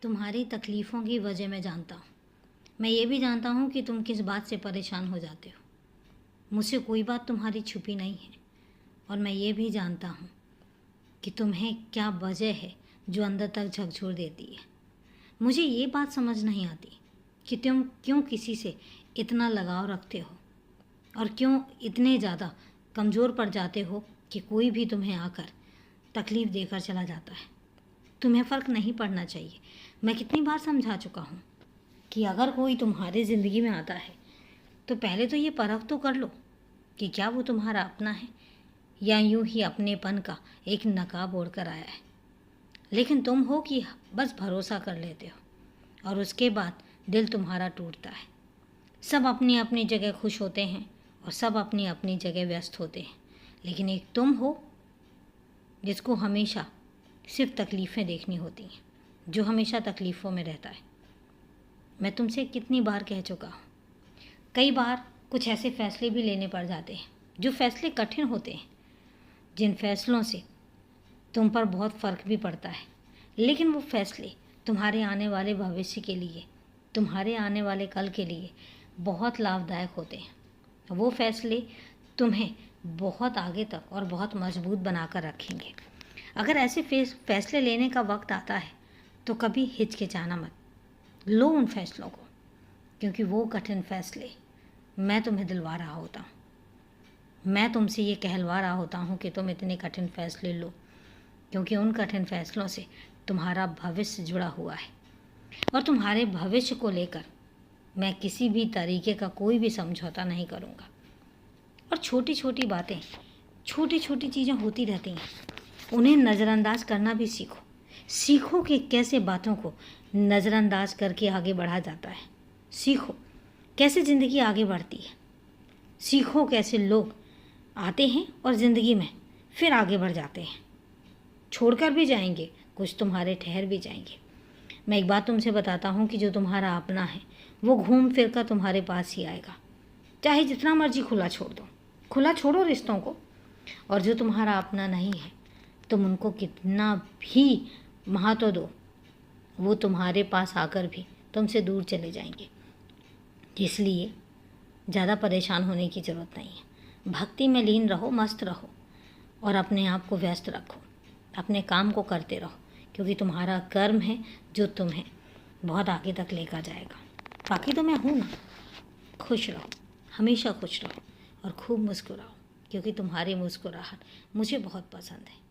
तुम्हारी तकलीफ़ों की वजह मैं जानता हूँ। मैं ये भी जानता हूँ कि तुम किस बात से परेशान हो जाते हो। मुझसे कोई बात तुम्हारी छुपी नहीं है। और मैं ये भी जानता हूँ कि तुम्हें क्या वजह है जो अंदर तक झकझोर देती है। मुझे ये बात समझ नहीं आती कि तुम क्यों किसी से इतना लगाव रखते हो और क्यों इतने ज़्यादा कमज़ोर पड़ जाते हो कि कोई भी तुम्हें आकर तकलीफ़ देकर चला जाता है। तुम्हें फ़र्क नहीं पड़ना चाहिए। मैं कितनी बार समझा चुका हूँ कि अगर कोई तुम्हारी ज़िंदगी में आता है तो पहले तो ये परख तो कर लो कि क्या वो तुम्हारा अपना है या यूं ही अपनेपन का एक नकाब ओढ़ कर आया है। लेकिन तुम हो कि बस भरोसा कर लेते हो और उसके बाद दिल तुम्हारा टूटता है। सब अपनी अपनी जगह खुश होते हैं और सब अपनी अपनी जगह व्यस्त होते हैं, लेकिन एक तुम हो जिसको हमेशा सिर्फ तकलीफ़ें देखनी होती हैं, जो हमेशा तकलीफ़ों में रहता है। मैं तुमसे कितनी बार कह चुका हूँ। कई बार कुछ ऐसे फ़ैसले भी लेने पड़ जाते हैं जो फ़ैसले कठिन होते हैं, जिन फ़ैसलों से तुम पर बहुत फ़र्क भी पड़ता है, लेकिन वो फ़ैसले तुम्हारे आने वाले भविष्य के लिए, तुम्हारे आने वाले कल के लिए बहुत लाभदायक होते हैं। वो फ़ैसले तुम्हें बहुत आगे तक और बहुत मजबूत बनाकर रखेंगे। अगर ऐसे फ़ैसले लेने का वक्त आता है तो कभी हिचकिचाना मत। लो उन फ़ैसलों को, क्योंकि वो कठिन फ़ैसले मैं तुम्हें दिलवा रहा होता हूँ। मैं तुमसे ये कहलवा रहा होता हूँ कि तुम इतने कठिन फ़ैसले लो, क्योंकि उन कठिन फ़ैसलों से तुम्हारा भविष्य जुड़ा हुआ है। और तुम्हारे भविष्य को लेकर मैं किसी भी तरीके का कोई भी समझौता नहीं करूँगा। और छोटी छोटी बातें, छोटी छोटी चीज़ें होती रहती हैं, उन्हें नज़रअंदाज करना भी सीखो। सीखो कि कैसे बातों को नज़रअंदाज करके आगे बढ़ा जाता है। सीखो कैसे ज़िंदगी आगे बढ़ती है। सीखो कैसे लोग आते हैं और ज़िंदगी में फिर आगे बढ़ जाते हैं। छोड़कर भी जाएंगे, कुछ तुम्हारे ठहर भी जाएंगे। मैं एक बात तुमसे बताता हूँ कि जो तुम्हारा अपना है वो घूम फिर कर तुम्हारे पास ही आएगा। चाहे जितना मर्जी खुला छोड़ दो, खुला छोड़ो रिश्तों को। और जो तुम्हारा अपना नहीं है तुम उनको कितना भी महत्व दो, वो तुम्हारे पास आकर भी तुमसे दूर चले जाएंगे। इसलिए ज़्यादा परेशान होने की ज़रूरत नहीं है। भक्ति में लीन रहो, मस्त रहो और अपने आप को व्यस्त रखो। अपने काम को करते रहो, क्योंकि तुम्हारा कर्म है जो तुम्हें बहुत आगे तक लेकर जाएगा। बाकी तो मैं हूँ ना। खुश रहो, हमेशा खुश रहो और खूब मुस्कुराओ, क्योंकि तुम्हारी मुस्कुराहट मुझे बहुत पसंद है।